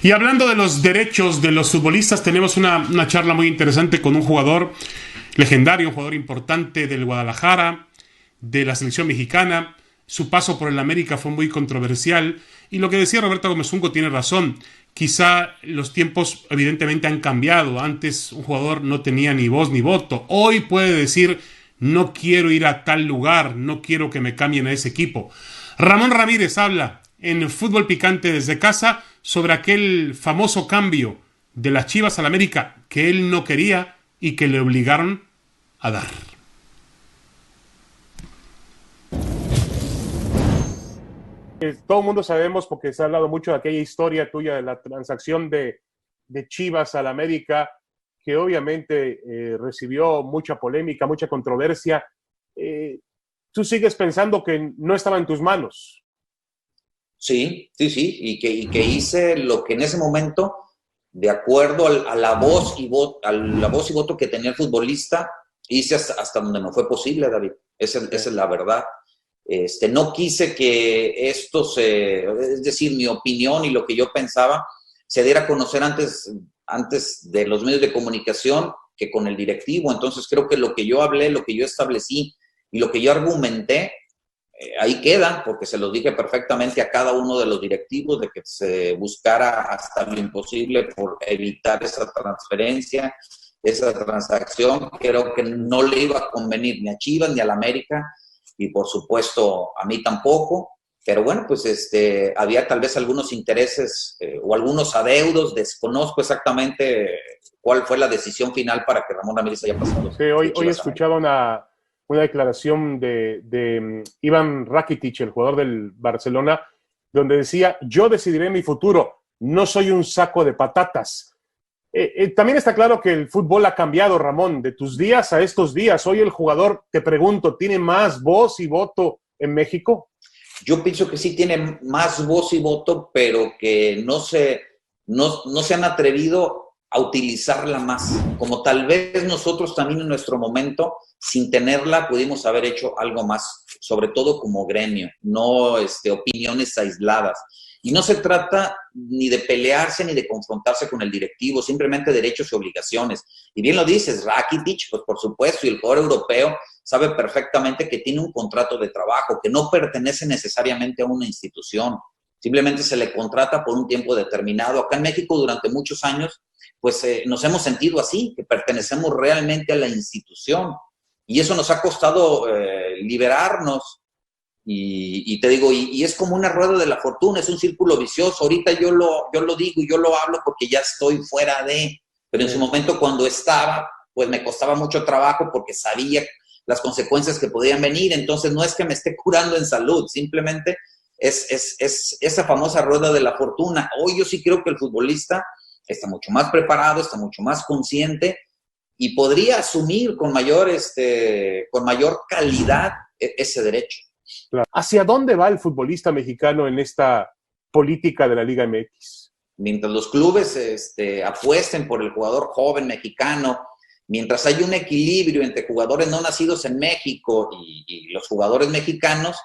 Y hablando de los derechos de los futbolistas, tenemos una charla muy interesante con un jugador legendario, un jugador importante del Guadalajara, de la selección mexicana. Su paso por el América fue muy controversial. Y lo que decía Roberto Gómez Junco tiene razón. Quizá los tiempos evidentemente han cambiado. Antes un jugador no tenía ni voz ni voto. Hoy puede decir, no quiero ir a tal lugar, no quiero que me cambien a ese equipo. Ramón Ramírez habla en Fútbol Picante desde casa sobre aquel famoso cambio de las Chivas al América que él no quería y que le obligaron a dar. Todo el mundo sabemos, porque se ha hablado mucho de aquella historia tuya de la transacción de Chivas al América, que obviamente recibió mucha polémica, mucha controversia. ¿Tú sigues pensando que no estaba en tus manos? Sí, y que hice lo que en ese momento, de acuerdo a la voz y voto que tenía el futbolista, hice hasta donde me fue posible, David. Esa es la verdad. No quise que es decir, mi opinión y lo que yo pensaba, se diera a conocer antes de los medios de comunicación que con el directivo. Entonces creo que lo que yo hablé, lo que yo establecí y lo que yo argumenté, ahí queda, porque se lo dije perfectamente a cada uno de los directivos de que se buscara hasta lo imposible por evitar esa transferencia, esa transacción. Creo que no le iba a convenir ni a Chivas ni a la América, y por supuesto a mí tampoco. Pero bueno, pues había tal vez algunos intereses o algunos adeudos. Desconozco exactamente cuál fue la decisión final para que Ramón Ramírez haya pasado. Sí, hoy escuchaba una declaración de Ivan Rakitic, el jugador del Barcelona, donde decía: yo decidiré mi futuro, no soy un saco de patatas. También está claro que el fútbol ha cambiado, Ramón, de tus días a estos días. Hoy el jugador, te pregunto, ¿tiene más voz y voto en México? Yo pienso que sí tiene más voz y voto, pero que no se han atrevido a utilizarla más. Como tal vez nosotros también en nuestro momento, sin tenerla, pudimos haber hecho algo más, sobre todo como gremio, no opiniones aisladas. Y no se trata ni de pelearse ni de confrontarse con el directivo, simplemente derechos y obligaciones. Y bien lo dices, Rakitic, pues por supuesto, y el jugador europeo sabe perfectamente que tiene un contrato de trabajo, que no pertenece necesariamente a una institución, simplemente se le contrata por un tiempo determinado. Acá en México durante muchos años, pues nos hemos sentido así, que pertenecemos realmente a la institución. Y eso nos ha costado liberarnos. Y te digo, y es como una rueda de la fortuna, es un círculo vicioso. Ahorita yo lo digo y yo lo hablo porque ya estoy fuera de, pero en su momento cuando estaba, pues me costaba mucho trabajo porque sabía las consecuencias que podían venir. Entonces no es que me esté curando en salud, simplemente es esa famosa rueda de la fortuna. Hoy yo sí creo que el futbolista está mucho más preparado, está mucho más consciente y podría asumir con mayor calidad ese derecho. Claro. ¿Hacia dónde va el futbolista mexicano en esta política de la Liga MX? Mientras los clubes apuesten por el jugador joven mexicano, mientras hay un equilibrio entre jugadores no nacidos en México y los jugadores mexicanos,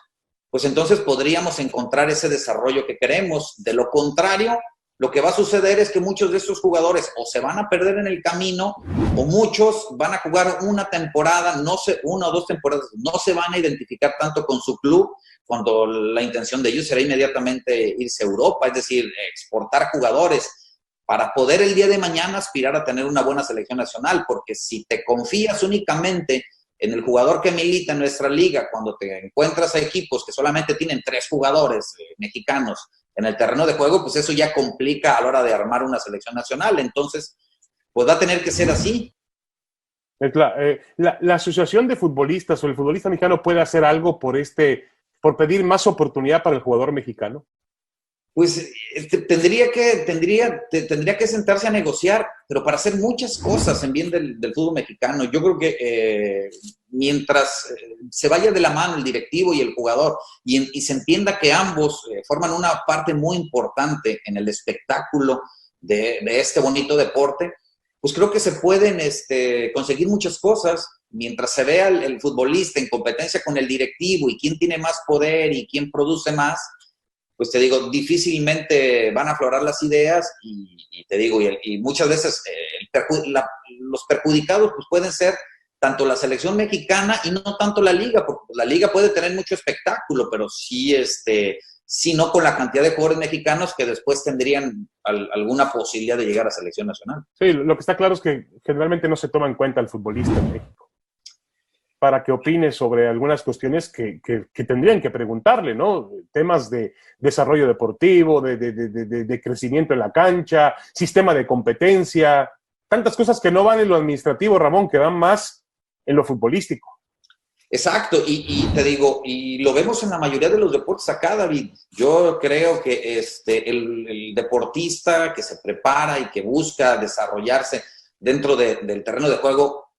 pues entonces podríamos encontrar ese desarrollo que queremos. De lo contrario, lo que va a suceder es que muchos de estos jugadores o se van a perder en el camino o muchos van a jugar una temporada, una o dos temporadas, no se van a identificar tanto con su club cuando la intención de ellos será inmediatamente irse a Europa, es decir, exportar jugadores para poder el día de mañana aspirar a tener una buena selección nacional, porque si te confías únicamente en el jugador que milita en nuestra liga, cuando te encuentras a equipos que solamente tienen 3 jugadores mexicanos en el terreno de juego, pues eso ya complica a la hora de armar una selección nacional. Entonces, pues va a tener que ser así. La asociación de futbolistas o el futbolista mexicano puede hacer algo por pedir más oportunidad para el jugador mexicano. Pues tendría que sentarse a negociar, pero para hacer muchas cosas en bien del fútbol mexicano. Yo creo que mientras se vaya de la mano el directivo y el jugador y se entienda que ambos forman una parte muy importante en el espectáculo de este bonito deporte, pues creo que se pueden conseguir muchas cosas. Mientras se vea el futbolista en competencia con el directivo y quién tiene más poder y quién produce más, pues te digo, difícilmente van a aflorar las ideas y te digo, y muchas veces los perjudicados pues pueden ser tanto la selección mexicana y no tanto la liga, porque la liga puede tener mucho espectáculo, pero sí, sí no con la cantidad de jugadores mexicanos que después tendrían alguna posibilidad de llegar a selección nacional. Sí, lo que está claro es que generalmente no se toma en cuenta el futbolista en México para que opine sobre algunas cuestiones que tendrían que preguntarle, ¿no? Temas de desarrollo deportivo, de crecimiento en la cancha, sistema de competencia, tantas cosas que no van en lo administrativo, Ramón, que van más en lo futbolístico. Exacto, y te digo, y lo vemos en la mayoría de los deportes acá, David. Yo creo que el deportista que se prepara y que busca desarrollarse dentro del terreno de juego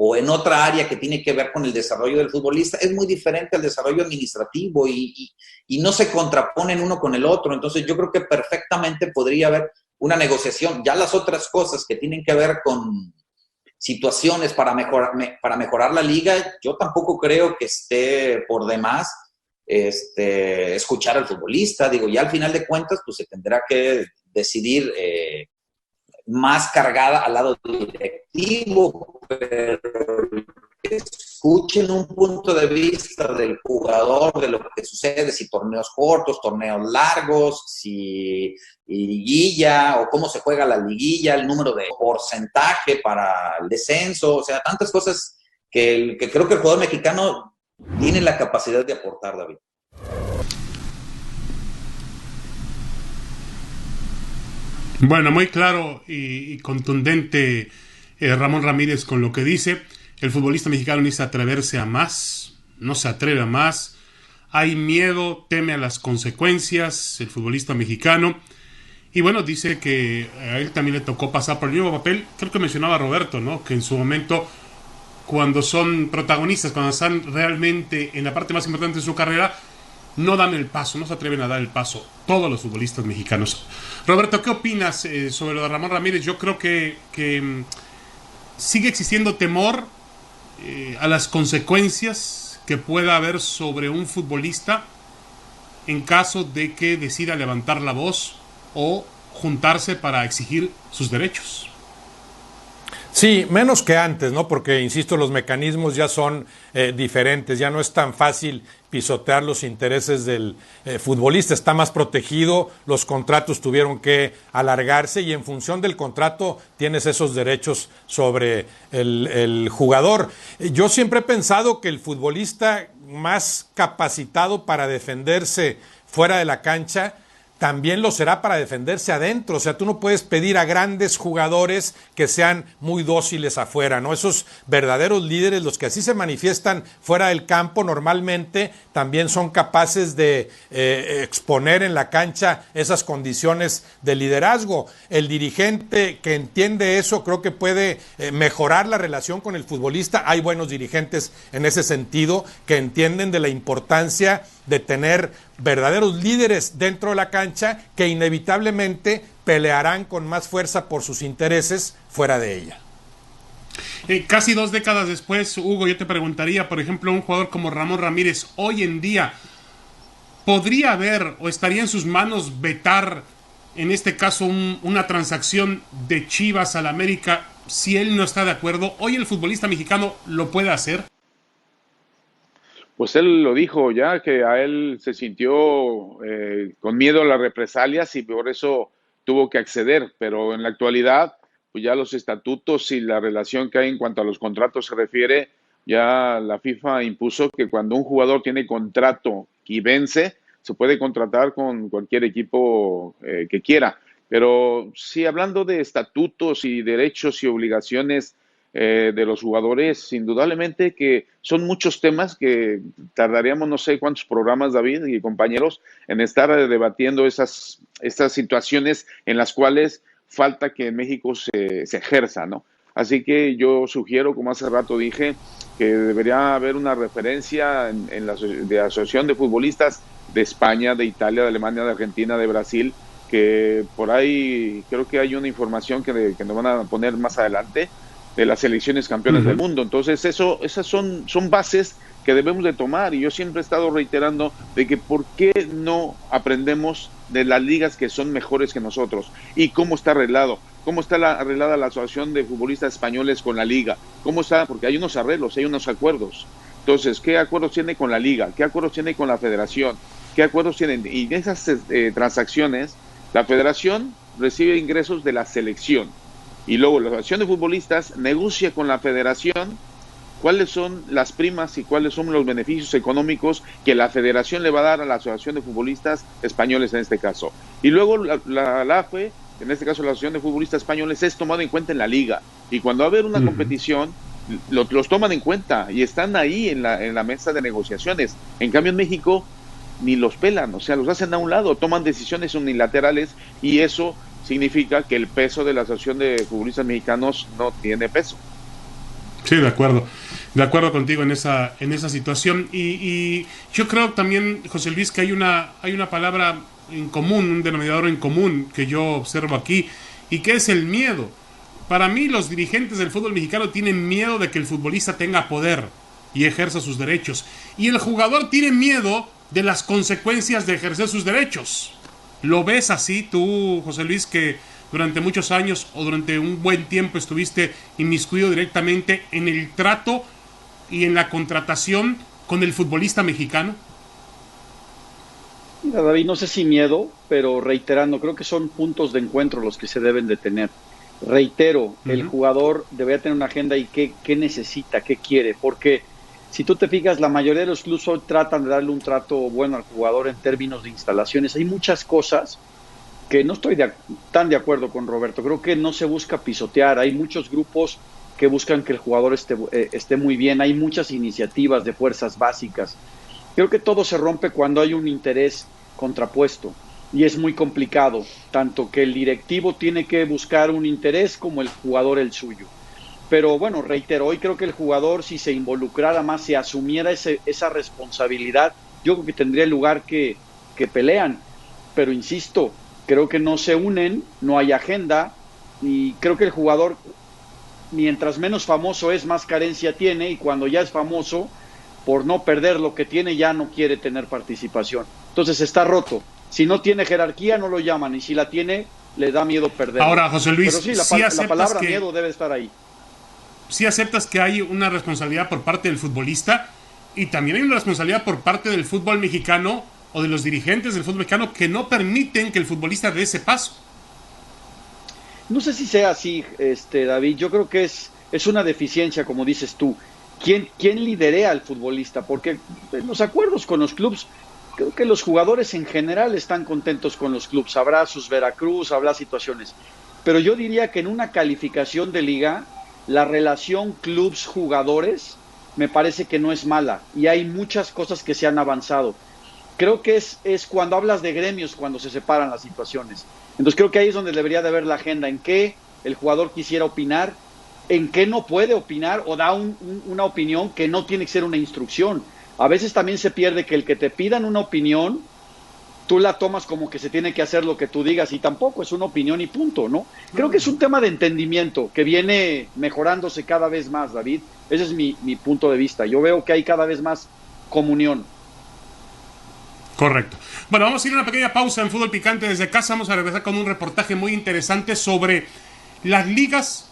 o en otra área que tiene que ver con el desarrollo del futbolista, es muy diferente al desarrollo administrativo y no se contraponen uno con el otro. Entonces yo creo que perfectamente podría haber una negociación. Ya las otras cosas que tienen que ver con situaciones para mejorar la liga, yo tampoco creo que esté por demás escuchar al futbolista. Digo, ya al final de cuentas, pues se tendrá que decidir más cargada al lado directivo, pero escuchen un punto de vista del jugador, de lo que sucede, si torneos cortos, torneos largos, si liguilla o cómo se juega la liguilla, el número de porcentaje para el descenso, o sea, tantas cosas que creo que el jugador mexicano tiene la capacidad de aportar, David. Bueno, muy claro y contundente Ramón Ramírez con lo que dice. El futbolista mexicano necesita atreverse a más, no se atreve a más. Hay miedo, teme a las consecuencias, el futbolista mexicano. Y bueno, dice que a él también le tocó pasar por el mismo papel. Creo que mencionaba Roberto, ¿no? Que en su momento, cuando son protagonistas, cuando están realmente en la parte más importante de su carrera, no dan el paso, no se atreven a dar el paso. Todos los futbolistas mexicanos. Roberto, ¿qué opinas sobre lo de Ramón Ramírez? Yo creo que sigue existiendo temor a las consecuencias que pueda haber sobre un futbolista en caso de que decida levantar la voz o juntarse para exigir sus derechos. Sí, menos que antes, ¿no? Porque, insisto, los mecanismos ya son diferentes, ya no es tan fácil pisotear los intereses del futbolista, está más protegido, los contratos tuvieron que alargarse y en función del contrato tienes esos derechos sobre el jugador. Yo siempre he pensado que el futbolista más capacitado para defenderse fuera de la cancha también lo será para defenderse adentro. O sea, tú no puedes pedir a grandes jugadores que sean muy dóciles afuera, ¿no? Esos verdaderos líderes, los que así se manifiestan fuera del campo, normalmente también son capaces de exponer en la cancha esas condiciones de liderazgo. El dirigente que entiende eso creo que puede mejorar la relación con el futbolista. Hay buenos dirigentes en ese sentido que entienden de la importancia de tener verdaderos líderes dentro de la cancha que inevitablemente pelearán con más fuerza por sus intereses fuera de ella. Casi 2 décadas después, Hugo, yo te preguntaría, por ejemplo, un jugador como Ramón Ramírez, hoy en día, ¿podría haber o estaría en sus manos vetar, en este caso, una transacción de Chivas al América si él no está de acuerdo? ¿Hoy el futbolista mexicano lo puede hacer? Pues él lo dijo ya, que a él se sintió con miedo a las represalias y por eso tuvo que acceder, pero en la actualidad, pues ya los estatutos y la relación que hay en cuanto a los contratos se refiere, ya la FIFA impuso que cuando un jugador tiene contrato y vence, se puede contratar con cualquier equipo que quiera. Pero sí, hablando de estatutos y derechos y obligaciones de los jugadores, indudablemente que son muchos temas que tardaríamos no sé cuántos programas, David y compañeros, en estar debatiendo estas situaciones en las cuales falta que en México se ejerza, ¿no? Así que yo sugiero, como hace rato dije, que debería haber una referencia en la Asociación de Futbolistas de España, de Italia, de Alemania, de Argentina, de Brasil, que por ahí creo que hay una información que nos van a poner más adelante, de las selecciones campeonas del mundo. Entonces esas son bases que debemos de tomar. Y yo siempre he estado reiterando de que por qué no aprendemos de las ligas que son mejores que nosotros y cómo está arreglado, cómo está arreglada la Asociación de Futbolistas Españoles con la liga, cómo está, porque hay unos arreglos, hay unos acuerdos. Entonces, ¿qué acuerdos tiene con la liga? ¿Qué acuerdos tiene con la federación? ¿Qué acuerdos tienen? Y en esas transacciones, la federación recibe ingresos de la selección y luego la Asociación de Futbolistas negocia con la federación cuáles son las primas y cuáles son los beneficios económicos que la federación le va a dar a la Asociación de Futbolistas Españoles en este caso. Y luego la AFE, en este caso la Asociación de Futbolistas Españoles, es tomado en cuenta en la liga. Y cuando va a haber una competición, los toman en cuenta y están ahí en la mesa de negociaciones. En cambio en México ni los pelan, o sea, los hacen a un lado, toman decisiones unilaterales y eso significa que el peso de la Asociación de Futbolistas Mexicanos no tiene peso. Sí, de acuerdo contigo en esa situación y yo creo también, José Luis, que hay una palabra en común, un denominador en común que yo observo aquí y que es el miedo. Para mí los dirigentes del fútbol mexicano tienen miedo de que el futbolista tenga poder y ejerza sus derechos y el jugador tiene miedo de las consecuencias de ejercer sus derechos. ¿Lo ves así tú, José Luis, que durante muchos años o durante un buen tiempo estuviste inmiscuido directamente en el trato y en la contratación con el futbolista mexicano? Mira, David, no sé si miedo, pero reiterando, creo que son puntos de encuentro los que se deben de tener. Reitero, el jugador debería tener una agenda y qué necesita, qué quiere, porque si tú te fijas, la mayoría de los clubes hoy tratan de darle un trato bueno al jugador en términos de instalaciones. Hay muchas cosas que no estoy tan de acuerdo con Roberto. Creo que no se busca pisotear. Hay muchos grupos que buscan que el jugador esté muy bien. Hay muchas iniciativas de fuerzas básicas. Creo que todo se rompe cuando hay un interés contrapuesto. Y es muy complicado, tanto que el directivo tiene que buscar un interés como el jugador el suyo. Pero bueno, reitero, hoy creo que el jugador, si se involucrara más, si asumiera esa responsabilidad, yo creo que tendría el lugar que pelean. Pero insisto, creo que no se unen, no hay agenda, y creo que el jugador, mientras menos famoso es, más carencia tiene, y cuando ya es famoso, por no perder lo que tiene, ya no quiere tener participación. Entonces está roto. Si no tiene jerarquía, no lo llaman, y si la tiene, le da miedo perder. Ahora, José Luis, pero sí, la palabra miedo debe estar ahí. Sí aceptas que hay una responsabilidad por parte del futbolista y también hay una responsabilidad por parte del fútbol mexicano o de los dirigentes del fútbol mexicano que no permiten que el futbolista dé ese paso. No sé si sea así, David. Yo creo que es una deficiencia, como dices tú. ¿Quién liderea al futbolista? Porque en los acuerdos con los clubes, creo que los jugadores en general están contentos con los clubes. Habrá sus Veracruz, habrá situaciones. Pero yo diría que en una calificación de liga, la relación clubes-jugadores me parece que no es mala. Y hay muchas cosas que se han avanzado. Creo que es cuando hablas de gremios cuando se separan las situaciones. Entonces creo que ahí es donde debería de haber la agenda, en qué el jugador quisiera opinar, en qué no puede opinar o da una opinión que no tiene que ser una instrucción. A veces también se pierde que el que te pidan una opinión, tú la tomas como que se tiene que hacer lo que tú digas y tampoco es una opinión y punto, ¿no? Creo que es un tema de entendimiento que viene mejorándose cada vez más, David. Ese es mi punto de vista. Yo veo que hay cada vez más comunión. Correcto. Bueno, vamos a ir a una pequeña pausa en Fútbol Picante desde casa. Vamos a regresar con un reportaje muy interesante sobre las ligas,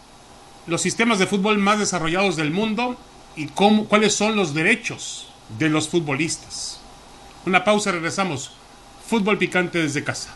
los sistemas de fútbol más desarrollados del mundo y cuáles son los derechos de los futbolistas. Una pausa, regresamos. Fútbol Picante desde casa.